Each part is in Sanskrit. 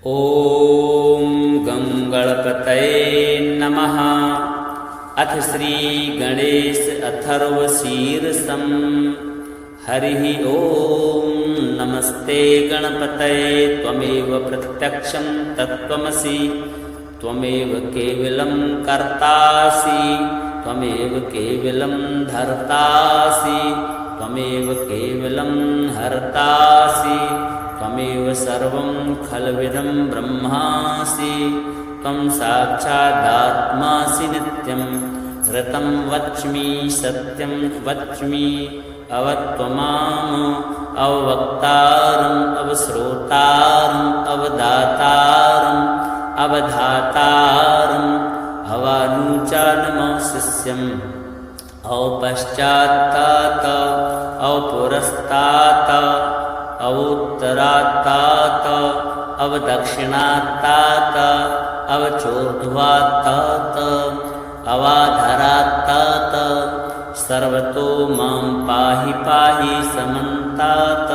ॐ गं गणपतये नमः। अथ श्रीगणेश अथर्वशीर्षं। हरिः ॐ नमस्ते गणपतये त्वमेव प्रत्यक्षं तत्त्वमसि त्वमेव केवलं कर्तासि त्वमेव केवलं धर्तासि त्वमेव केवलं हर्तासि त्वमेव सर्वं खल्विदं ब्रह्मासि त्वं साक्षादात्मासि नित्यं ऋतं वच्मि सत्यं वच्मि अवत्वमाम् अवक्तारम् अवश्रोतारम् अवदातारम् अवधातारम् अवानुचानमशिष्यम् अवपश्चात्तात अवपुरस्तात् अवोत्तरात्तात अवदक्षिणात्तात अवचोर्ध्वात्तात अवाधरात्तात सर्वतो मां पाहि पाहि समन्तात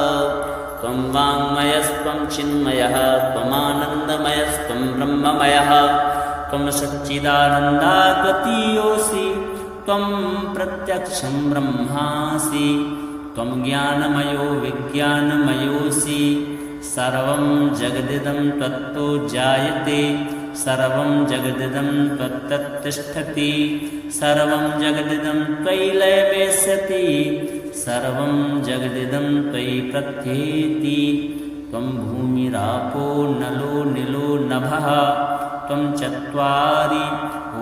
त्वं वाङ्मयस्त्वं चिन्मयः त्वमानन्दमयस्त्वं ब्रह्ममयः त्वं सच्चिदानन्दाद्वितीयोऽसि त्वं प्रत्यक्षं ब्रह्मासि त्वं ज्ञानमयो विज्ञानमयोऽसि सर्वं जगदिदं त्वत्तो जायते सर्वं जगदिदं त्वत्तत्तिष्ठति सर्वं जगदिदं त्वयि लयमेष्यति सर्वं जगदिदं त्वयि प्रत्येति त्वं भूमिरापो नलो निलो नभः त्वं चत्वारि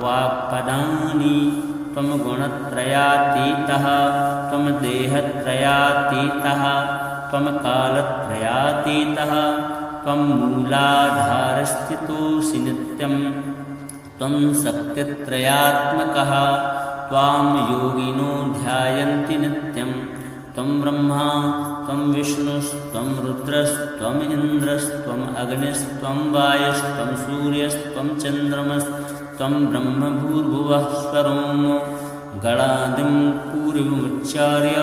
वाक्पदानि त्वं गुणत्रयातीतः त्वं देहत्रयातीतः त्वं कालत्रयातीतः त्वं मूलाधारस्थितोऽसि नित्यं त्वं शक्तित्रयात्मकः त्वां योगिनो ध्यायन्ति नित्यं त्वं ब्रह्मा त्वं विष्णुस्त्वं रुद्रस्त्वम् इन्द्रस्त्वम् अग्निस्त्वं वायुस्त्वं सूर्यस्त्वं चन्द्रमस्त्वं ब्रह्मभूर्भुवः स्वरों गणादिं पूर्वमुच्चार्य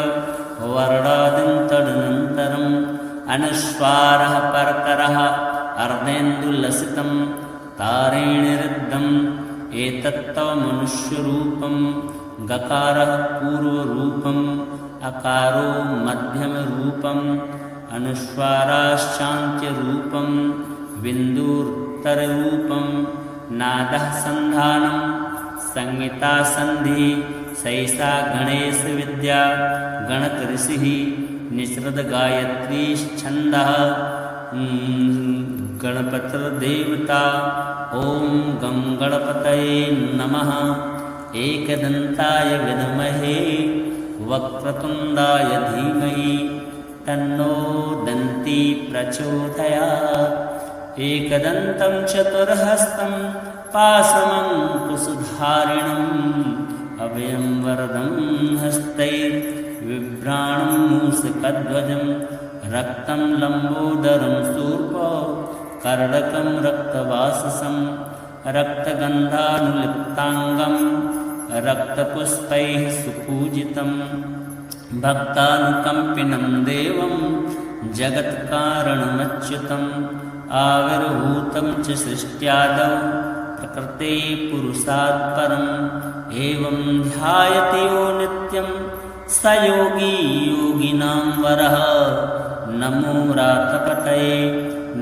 वर्णादिं तदनन्तरम् अनुस्वारः परतरः अर्धेन्दुलसितं तारेणिरुद्धम् एतत्तव मनुष्यरूपं गकारः पूर्वरूपम् अकारो मध्यमरूपम् अनुस्वाराश्चान्त्यरूपं बिन्दुरुत्तररूपं नादः सन्धानं संहिता सन्धि सैषा गणेशविद्या गणकऋषिः निःसृतगायत्रीश्छन्दः गणपतिर्देवता। ॐ गं गणपतये नमः। एकदन्ताय विद्महे वक्रतुण्डाय धीमहि तन्नो दन्ती प्रचोदयात्। एकदन्तं चतुर्हस्तं पाशमङ्कुशधारिणम् अभयं वरदं हस्तैर्बिभ्राणं मूषकध्वजं रक्तं लम्बोदरं शूर्पो कर्णकं रक्तवाससं रक्तगन्धानुलिप्ताङ्गं रक्तपुष्पैः सुपूजितं भक्तानुकम्पिनं देवं जगत्कारणमच्युतम् आविर्भूतं च सृष्ट्यादौ प्रकृते पुरुषात् परम् एवं ध्यायति यो नित्यं स योगी योगिनां वरः। नमो रातपतये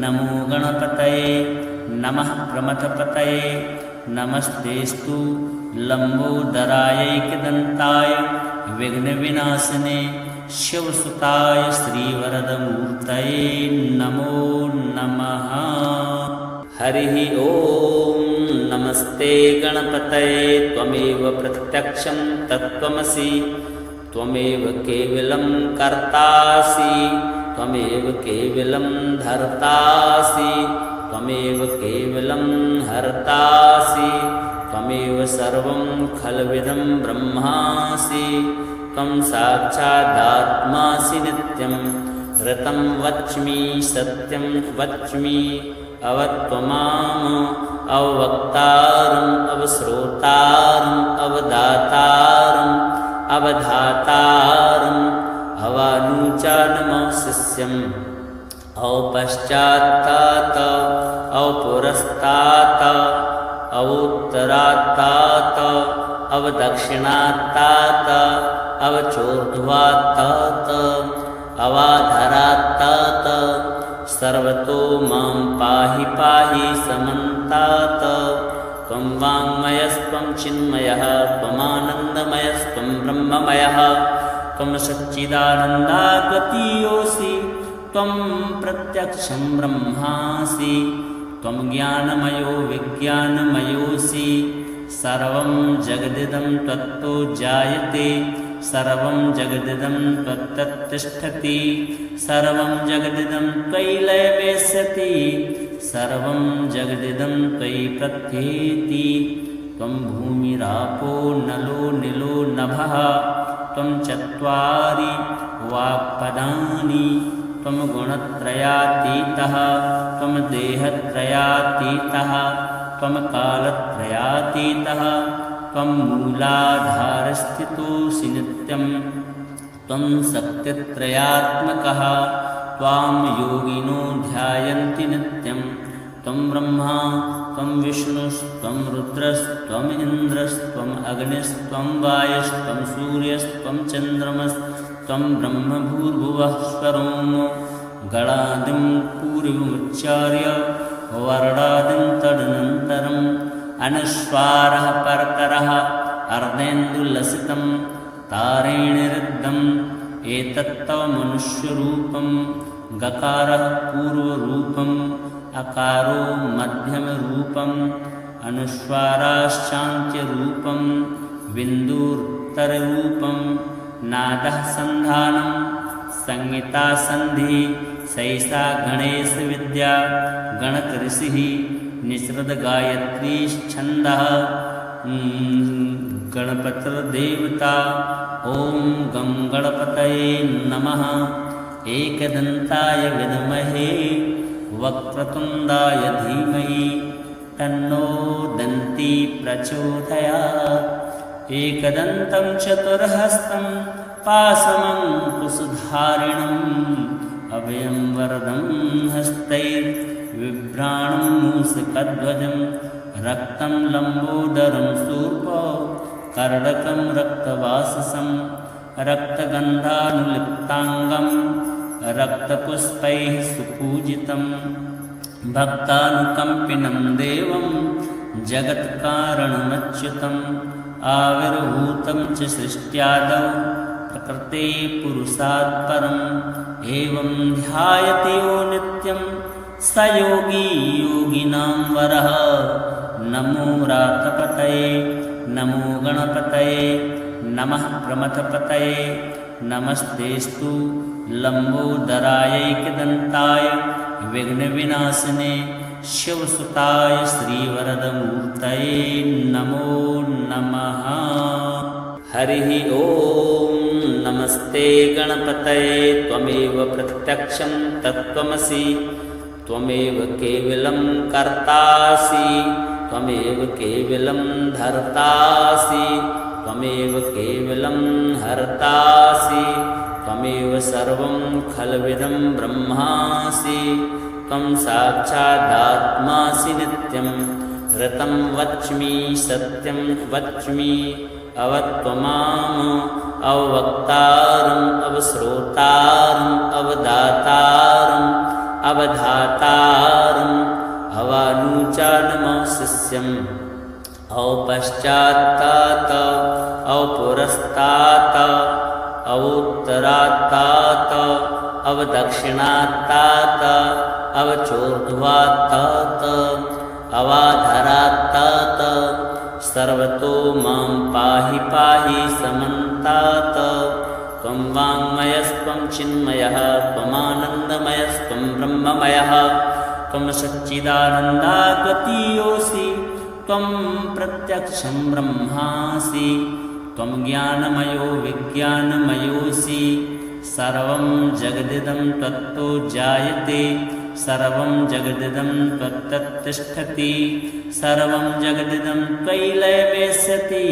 नमो गणपतये नमः प्रमथपतये नमस्तेस्तु लम्बोदरायैकदन्ताय विघ्नविनाशिने शिवसुताय श्रीवरदमूर्तये नमो नमः। हरिः ॐ नमस्ते गणपतये त्वमेव प्रत्यक्षं तत्त्वमसि त्वमेव केवलं कर्तासि त्वमेव केवलं धर्तासि त्वमेव केवलं हर्तासि त्वमेव सर्वं खल्विदं ब्रह्मासि त्वं साक्षादात्मासि नित्यं ऋतं वच्मि सत्यं वच्मि अवत्वमाम् अवक्तारम् अवश्रोतारम् अवदातारम् अवधातारम् अवानुचानमशिष्यम् औपश्चात्तात अवधस्तात् अवोत्तरात्तात् अवदक्षिणात्तात् अवचोर्ध्वात्तात् अवाधरात्तात् सर्वतो मां पाहि पाहि समन्तात् त्वं वाङ्मयस्त्वं चिन्मयः त्वमानन्दमयस्त्वं ब्रह्ममयः त्वं सच्चिदानन्दाद्वितीयोऽसि त्वं प्रत्यक्षं ब्रह्मासि त्वं ज्ञानमयो विज्ञानमयोऽसि सर्वं जगदिदं त्वत्तो जायते सर्वं जगदिदं त्वत्तत्तिष्ठति सर्वं जगदिदं त्वयि लयमेष्यति सर्वं जगदिदं त्वयि प्रत्येति त्वं भूमिरापो नलो निलो नभः त्वं चत्वारि वाक्पदानि त्वं गुणत्रयातीतः त्वं देहत्रयातीतः त्वं कालत्रयातीतः त्वं मूलाधारस्थितोऽसि नित्यं त्वं शक्तित्रयात्मकः त्वां योगिनो ध्यायन्ति नित्यं त्वं ब्रह्मा त्वं विष्णुस्त्वं रुद्रस्त्वम् इन्द्रस्त्वम् अग्निस्त्वं वायुस्त्वं सूर्यस्त्वं चन्द्रमस्त्वं ब्रह्म भूर्भुवः स्वरोम गणादिं पूर्वमुच्चार्य वर्णादिं तदनन्तरम् अनुस्वारः परतरः अर्धेन्दुलसितं तारेणिरुद्धम् एतत्तव मनुष्यरूपं गकारः पूर्वरूपम् अकारो मध्यमरूपम् अनुस्वाराश्चान्त्यरूपं बिन्दुरुत्तररूपं नादः सन्धानं संहिता सन्धिः सैषा गणेशविद्या गणकऋषिः निःसृतगायत्रीश्छन्दः गणपतिर्देवता ॐ गं गणपतये नमः एकदन्ताय विद्महे वक्रतुण्डाय धीमहि तन्नो दन्ती प्रचोदयात् एकदन्तं चतुर्हस्तं पाशमङ्कुशधारिणम् अभयं वरदं हस्तैर्बिभ्राणं मूषकध्वजं रक्तं लम्बोदरं शूर्पं कर्णकं रक्तवाससं रक्तगन्धानुलिप्ताङ्गं रक्तपुष्पैः सुपूजितं भक्तानुकम्पिनं देवं जगत्कारणमच्युतम् आविर्भूतं च सृष्ट्यादौ प्रकृते पुरुषात् परम् एवं ध्यायते यो नित्यं स योगी योगिनां वरः नमो रातपतये नमो गणपतये नमः प्रमथपतये नमस्तेस्तु लम्बोदरायैकदन्ताय विघ्नविनाशिने शिवसुताय श्रीवरदमूर्तये नमो नमः। हरिः ॐ नमस्ते गणपतये त्वमेव प्रत्यक्षं तत्त्वमसि त्वमेव केवलं कर्तासि त्वमेव केवलं धर्तासि त्वमेव केवलं हर्तासि त्वमेव सर्वं खल्विदं ब्रह्मासि त्वं साक्षादात्मासि नित्यं ऋतं वच्मि सत्यं वच्मि अवत्वमाम् अववक्तारम् अवश्रोतारम् अवदातारम् अवधातारम् अवानुचानमशिष्यम् अवपश्चात्तात् अवपुरस्तात् अवोत्तरात्तात् अवदक्षिणात्तात् अवचोर्ध्वात्तात् अवाधरात्तात् सर्वतो मां पाहि पाहि समन्तात् त्वं वाङ्मयस्त्वं चिन्मयः त्वमानन्दमयस्त्वं ब्रह्ममयः त्वं सच्चिदानन्दाद्वितीयोऽसि त्वं प्रत्यक्षं ब्रह्मासि त्वं ज्ञानमयो विज्ञानमयोऽसि सर्वं जगदिदं त्वत्तो जायते सर्वं जगदिदं त्वत्तत्तिष्ठति सर्वं जगदिदं त्वयि लयमेष्यति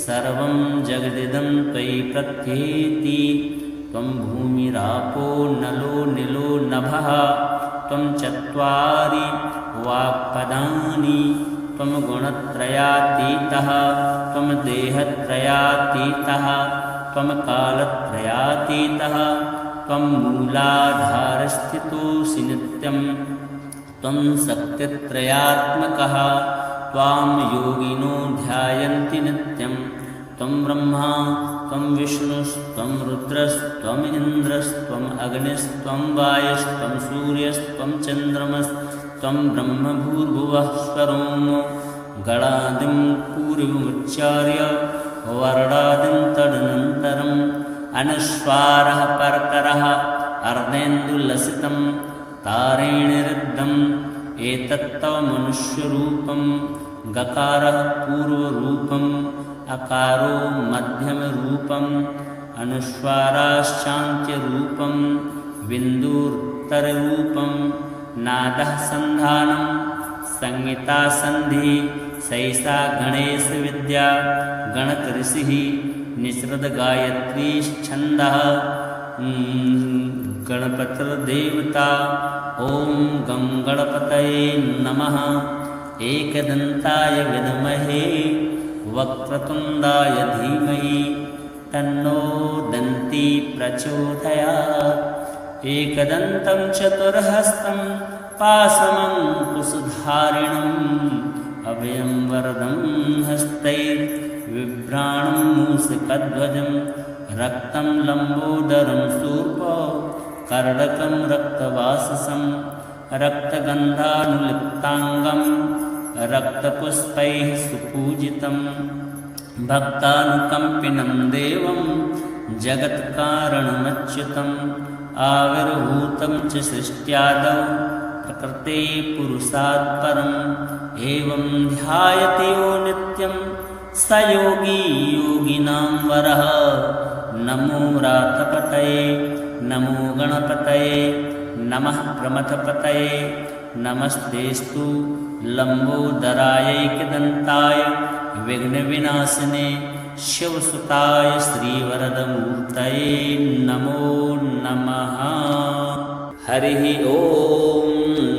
सर्वं जगदिदं त्वयि प्रत्येति त्वं भूमिरापो नलो निलो नभः त्वं चत्वारि वाक्पदानि त्वं गुणत्रयातीतः त्वं देहत्रयातीतः त्वं कालत्रयातीतः त्वं मूलाधारस्थितोऽसि नित्यं त्वं शक्तित्रयात्मकः त्वां योगिनो ध्यायन्ति नित्यं त्वं ब्रह्मा त्वं विष्णुस्त्वं रुद्रस्त्वम् इन्द्रस्त्वम् अग्निस्त्वं वायुस्त्वं सूर्यस्त्वं चन्द्रमस्त्वं ब्रह्मभूर्भुवः स्वरों गणादिं पूर्वमुच्चार्य वर्णादिं तदनन्तरम् अनुस्वारः परतरः अर्धेन्दुलसितं तारेणिरुद्धम् एतत्तव मनुष्यरूपं गकारः पूर्वरूपम् अकारो मध्यमरूपम् अनुस्वाराश्चान्त्यरूपं बिन्दुरुत्तररूपं नादः सन्धानं संहिता सन्धि सैषा गणेशविद्या गणकऋषिः निःसृतगायत्रीश्छन्दः गणपतिर्देवता ॐ गं गणपतये नमः एकदन्ताय विद्महे वक्रतुण्डाय धीमहि तन्नो दन्ती प्रचोदयात् एकदन्तं चतुर्हस्तं पाशमङ्कुशधारिणम् अभयं वरदं हस्तैर्बिभ्राणं मूषकध्वजं रक्तं लम्बोदरं शूर्पं कर्णकं रक्तवाससं रक्तगन्धानुलिप्ताङ्गं रक्तपुष्पैः सुपूजितं भक्तानुकम्पिनं देवं जगत्कारणमच्युतम् आविर्भूतं च सृष्ट्यादौ प्रकृते पुरुषात् परम् एवं ध्यायति यो नित्यं स योगी योगिनां वरः नमो रातपतये नमो गणपतये नमः प्रमथपतये नमस्तेस्तु लम्बोदरायैकदन्ताय विघ्नविनाशिने शिवसुताय श्रीवरदमूर्तये नमो नमः। हरिः ॐ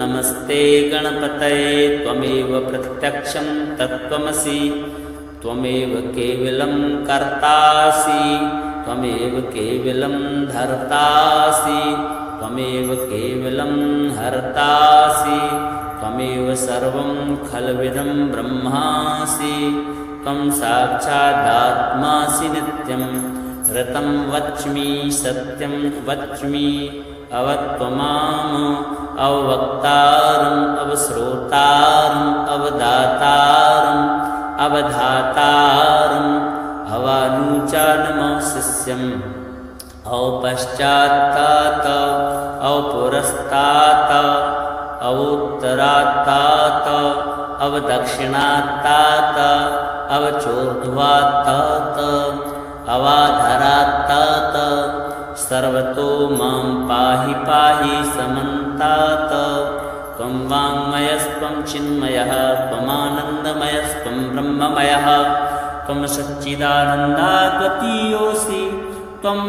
नमस्ते गणपतये त्वमेव प्रत्यक्षं तत्त्वमसि त्वमेव केवलं कर्तासि त्वमेव केवलं धर्तासि त्वमेव केवलं हर्तासि त्वमेव सर्वं खल्विदं ब्रह्मासि त्वं साक्षादात्मासि नित्यं ऋतं वच्मि सत्यं वच्मि अवत्वमाम अवक्तारम् अवश्रोतारम् अवदातारम् अवधातारम् अवानुचानमशिष्यम् औपश्चात्तात औपुरस्तात अवोत्तरात्तात अवदक्षिणात्तात अवचोर्ध्वात्तात अवाधरात्तात सर्वतो मां पाहि पाहि समन्तात त्वं वाङ्मयस्त्वं चिन्मयः त्वमानन्दमयस्त्वं ब्रह्ममयः त्वं सच्चिदानन्दाद्वितीयोऽसि त्वं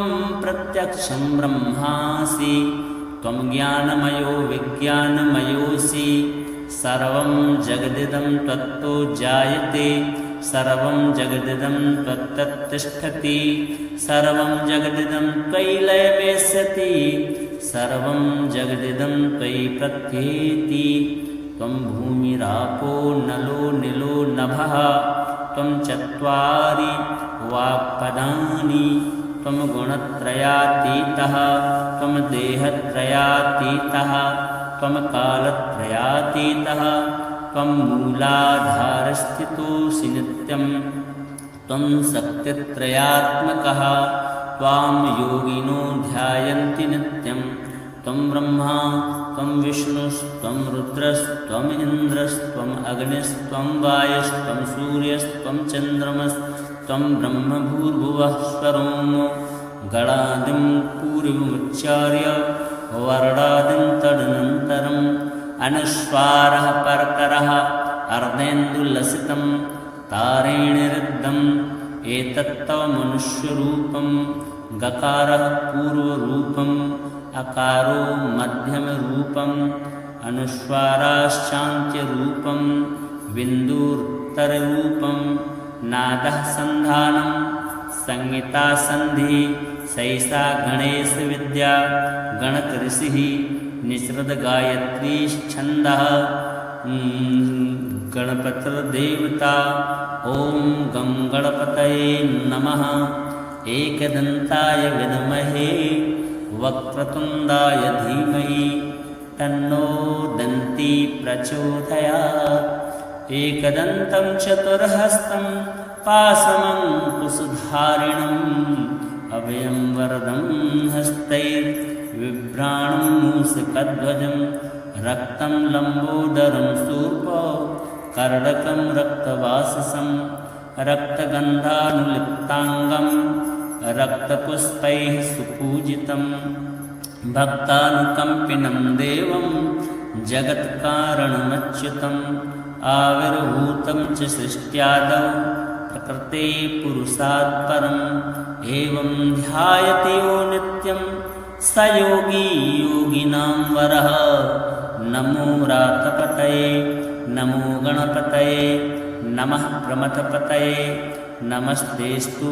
प्रत्यक्षं ब्रह्मासि त्वं ज्ञानमयो विज्ञानमयोऽसि सर्वं जगदिदं त्वत्तो जायते सर्वं जगदिदं त्वत्तत्तिष्ठति सर्वं जगदिदं त्वयि लयमेष्यति सर्वं जगदिदं त्वयि प्रत्येति त्वं भूमिरापो नलो निलो नभः त्वं चत्वारि वाक्पदानि त्वं गुणत्रयातीतः त्वं देहत्रयातीतः त्वं कालत्रयातीतः त्वं मूलाधारस्थितोऽसि नित्यं त्वं शक्तित्रयात्मकः त्वां योगिनो ध्यायन्ति नित्यं त्वं ब्रह्मा त्वं विष्णुस्त्वं रुद्रस्त्वम् इन्द्रस्त्वम् अग्निस्त्वं वायुस्त्वं सूर्यस्त्वं चन्द्रमस्त्वं ब्रह्मभूर्भुवः स्वरों गणादिं पूर्वमुच्चार्य वर्णादिं तदनन्तरम् अनुस्वारः परतरः अर्धेन्दुलसितं तारेणिरुद्धम् एतत्तव मनुष्यरूपं गकारः पूर्वरूपम् अकारो मध्यमरूपम् अनुस्वाराश्चान्त्यरूपं बिन्दुरुत्तररूपं नादः सन्धानं संहिता सन्धि सैषा गणेशविद्या गणकऋषिः निसृतगायत्री छन्दः गणपतिर्देवता ॐ गं गणपतये नमः। एकदन्ताय विद्महे वक्रतुण्डाय धीमहि तन्नो दन्ती प्रचोदयात्। एकदन्तं चतुर्हस्तं पाशमङ्कुशधारिणम् अभयं वरदं हस्तैर्बिभ्राणं मूषकध्वजं रक्तं लम्बोदरं शूर्पं कर्णकं रक्तवाससं रक्तगन्धानुलिप्ताङ्गं रक्तपुष्पैः सुपूजितं भक्तानुकम्पिनं देवं जगत्कारणमच्युतम् आविर्भूतं च सृष्ट्यादौ प्रकृते पुरुषात् परम् एवं ध्यायते यो नित्यं स योगी योगिनां वरः। नमो रातपतये नमो गणपतये नमः प्रमथपतये नमस्तेस्तु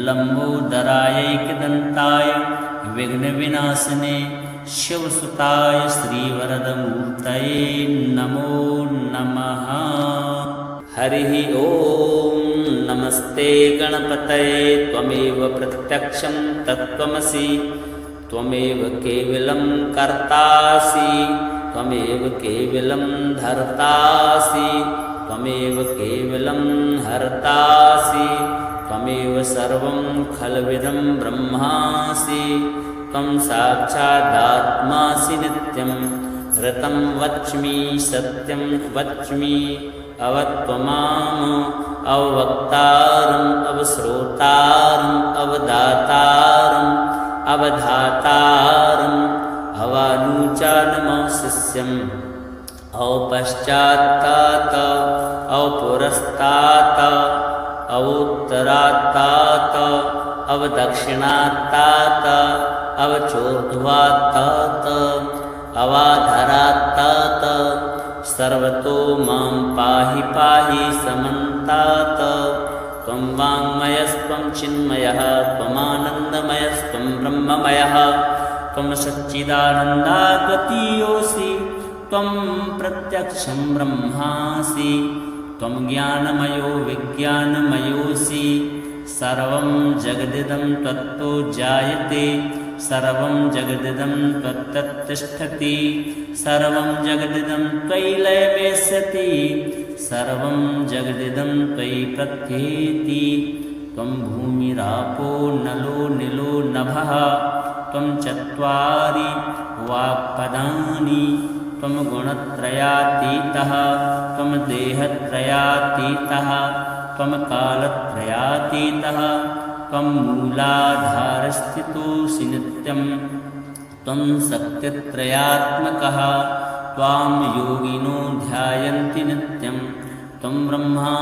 लम्बोदरायैकदन्ताय विघ्नविनाशिने शिवसुताय श्रीवरदमूर्तये नमो नमः। हरिः ॐ नमस्ते गणपतये त्वमेव प्रत्यक्षं तत्त्वमसि त्वमेव केवलं कर्तासि त्वमेव केवलं धर्तासि त्वमेव केवलं हर्तासि त्वमेव सर्वं खल्विदं ब्रह्मासि त्वं साक्षादात्मासि नित्यं ऋतं वच्मि सत्यं वच्मि अवत्वमाम् अवक्तारम् अवश्रोतारम् अवदातारम् अवधातारम् अवानुचानमशिष्यम् औपश्चात्तात औपुरस्तात अवोत्तरात्तात अवदक्षिणात्तात अवचोर्ध्वात्तात अवाधरात्तात सर्वतो मां पाहि पाहि समन्तात। त्वं वाङ्मयस्त्वं चिन्मयः त्वमानन्दमयस्त्वं ब्रह्ममयः त्वं सच्चिदानन्दाद्वितीयोऽसि त्वं प्रत्यक्षं ब्रह्मासि त्वं ज्ञानमयो विज्ञानमयोऽसि सर्वं जगदिदं त्वत्तो जायते सर्वं जगदिदं त्वत्तत्तिष्ठति सर्वं जगदिदं त्वयि लयमेष्यति सर्वं जगदिदं त्वयि प्रत्येति। त्वं भूमिरापो नलो निलो नभः त्वं चत्वारि वाक्पदानि त्वं गुणत्रयातीतः त्वं देहत्रयातीतः त्वं कालत्रयातीतः त्वं मूलाधारस्थितोऽसि नित्यं त्वं शक्तित्रयात्मकः त्वां योगिनो ध्यायन्ति नित्यं त्वं ब्रह्मा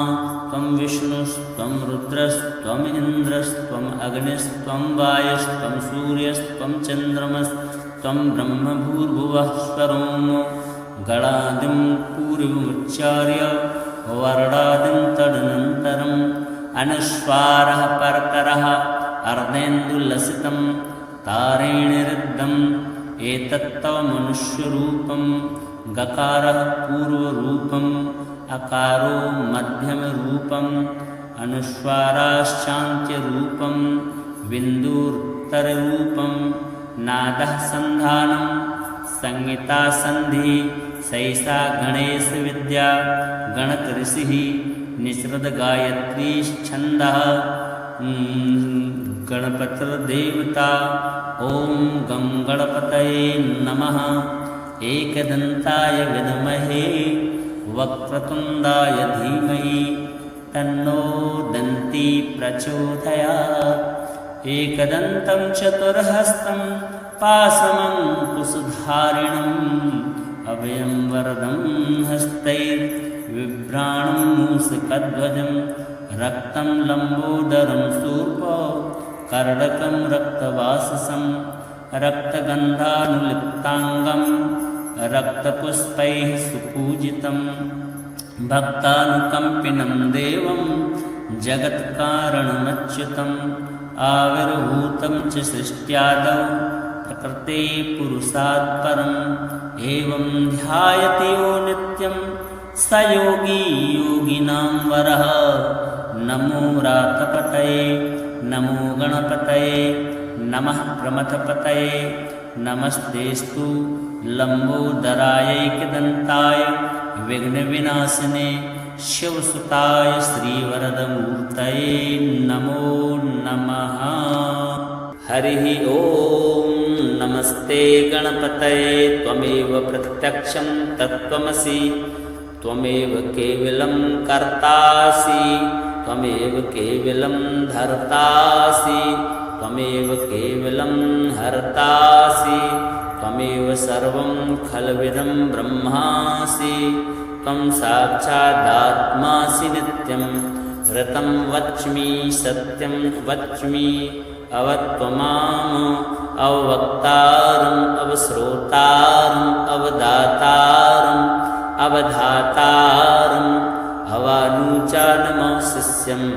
त्वं विष्णुस्त्वं रुद्रस्त्वम् इन्द्रस्त्वम् अग्निस्त्वं वायुस्त्वं सूर्यस्त्वं चन्द्रमस्त्वं ब्रह्मभूर्भुवः स्वरोम गणादिं पूर्वमुच्चार्य वर्णादिं तदनन्तरम् अनुस्वारः परतरः अर्धेन्दुलसितं तारेणिरुद्धम् एतत्तव मनुष्यरूपं गकारः पूर्वरूपम् अकारो मध्यमरूपम् अनुस्वाराश्चान्त्यरूपं बिन्दुरुत्तररूपं नादः सन्धानं संहिता सन्धि सैषा गणेशविद्या गणकऋषिः निसृतगायत्री छन्दः गणपतिर्देवता ॐ गं गणपतये नमः। एकदन्ताय विद्महे वक्रतुण्डाय धीमहि तन्नो दन्ती प्रचोदयात्। एकदन्तं चतुर्हस्तं पाशमङ्कुशधारिणम् अभयं वरदं हस्तैर्बिभ्राणं मूषकध्वजं रक्तं लम्बोदरं शूर्पं कर्णकं रक्तवाससं रक्तगन्धानुलिप्ताङ्गं रक्तपुष्पैः सुपूजितं भक्तानुकम्पिनं देवं जगत्कारणमच्युतम् आविर्भूतं च सृष्ट्यादौ प्रकृते पुरुषात् परम् एवं ध्यायति यो नित्यं स योगी योगिनां वरः। नमो व्रातपतये नमो गणपतये नमः प्रमथपतये नमस्तेस्तु लम्बोदरायैकदन्ताय विघ्नविनाशिने शिवसुताय श्रीवरदमूर्तये नमो नमः। हरिः ॐ नमस्ते गणपतये त्वमेव प्रत्यक्षं तत्त्वमसि त्वमेव केवलं कर्तासि त्वमेव केवलं धर्तासि त्वमेव केवलं हर्तासि त्वमेव सर्वं खल्विदं ब्रह्मासि त्वं साक्षादात्मासि नित्यं ऋतं वच्मि सत्यं वच्मि अवत्वमाम् अवक्तारम् अवश्रोतारम् अवदातारम् अवधातारम् अवानुचानमशिष्यम्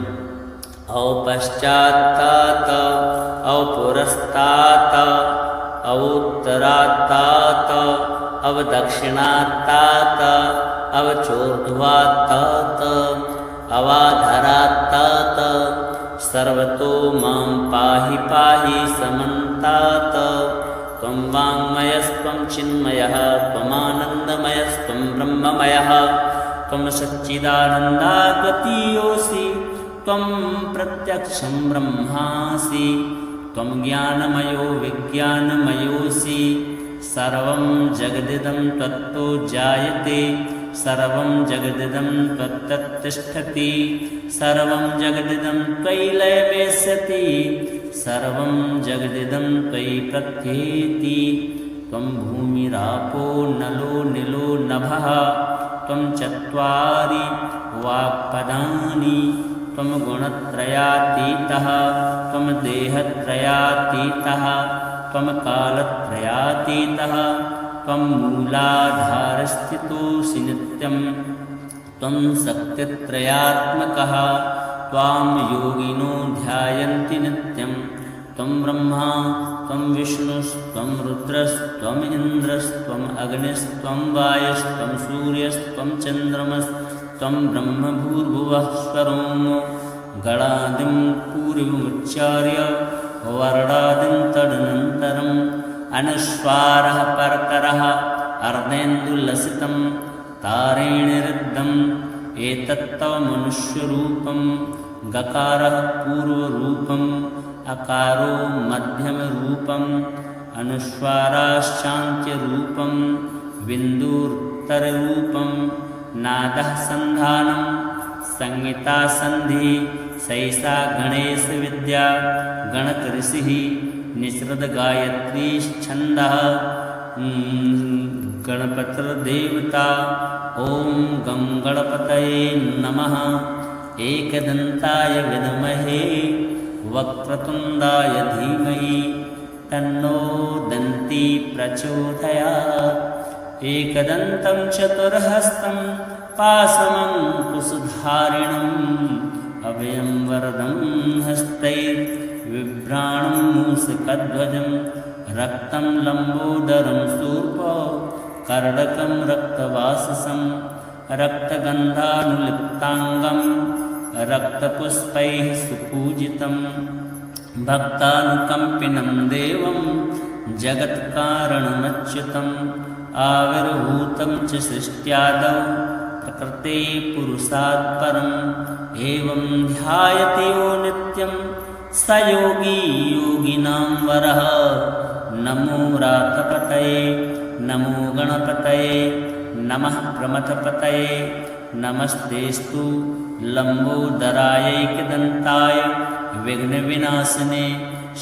औपश्चात्तात औपुरस्तात अवोत्तरात्तात अवदक्षिणात्तात अवचोर्ध्वात्तात अवाधरात्तात सर्वतो मां पाहि पाहि समन्तात। त्वं वाङ्मयस्त्वं चिन्मयः त्वमानन्दमयस्त्वं ब्रह्ममयः त्वं सच्चिदानन्दाद्वितीयोऽसि त्वं प्रत्यक्षं ब्रह्मासि त्वं ज्ञानमयो विज्ञानमयोऽसि सर्वं जगदिदं त्वत्तो जायते सर्वं जगदिदं त्वत्तत्तिष्ठति सर्वं जगदिदं त्वयि लयमेष्यति सर्वं जगदिदं त्वयि प्रत्येति। त्वं भूमिरापो नलो निलो नभः त्वं चत्वारि वाक्पदानि त्वं गुणत्रयातीतः त्वं देहत्रयातीतः त्वं कालत्रयातीतः त्वं मूलाधारस्थितोऽसि नित्यं त्वं शक्तित्रयात्मकः त्वां योगिनो ध्यायन्ति नित्यं त्वं ब्रह्मा त्वं विष्णुस्त्वं रुद्रस्त्वम् इन्द्रस्त्वम् अग्निस्त्वं वायुस्त्वं सूर्यस्त्वं चन्द्रमस्त्वं ब्रह्म भूर्भुवः स्वरों गणादिं पूर्वमुच्चार्य वर्णादिं तदनन्तरम् अनुस्वारः परतरः अर्धेन्दुलसितं तारेणिरुद्धम् एतत्तव मनुष्यरूपं गकारः पूर्वरूपम् अकारो मध्यमरूपम् अनुस्वाराश्चान्त्यरूपं बिन्दुरुत्तररूपं नादः सन्धानं संहिता सन्धि सैषा गणेशविद्या गणकऋषिः निःसृतगायत्रीश्छन्दः गणपतिर्देवता। ॐ गं गणपतये नमः। एकदन्ताय विद्महे वक्रतुण्डाय धीमहि तन्नो दन्ती प्रचोदयात्। एकदन्तं चतुर्हस्तं पाशमङ्कुशधारिणम् अभयं वरदं हस्तैर्बिभ्राणं मूषकध्वजं रक्तं लम्बोदरं शूर्पो कर्णकं रक्तवाससं रक्तगन्धानुलिप्ताङ्गं रक्तपुष्पैः सुपूजितं भक्तानुकम्पिनं देवं जगत्कारणमच्युतम् आविर्भूतं च सृष्ट्यादौ प्रकृते पुरुषात् परम् एवं ध्यायति यो नित्यं स योगी योगिनां वरः। नमो व्रातपतये नमो गणपतये नमः प्रमथपतये नमस्तेस्तु लम्बोदरायैकदन्ताय विघ्नविनाशिने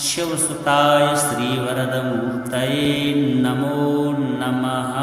शिवसुताय श्रीवरदमूर्तये नमो नमः।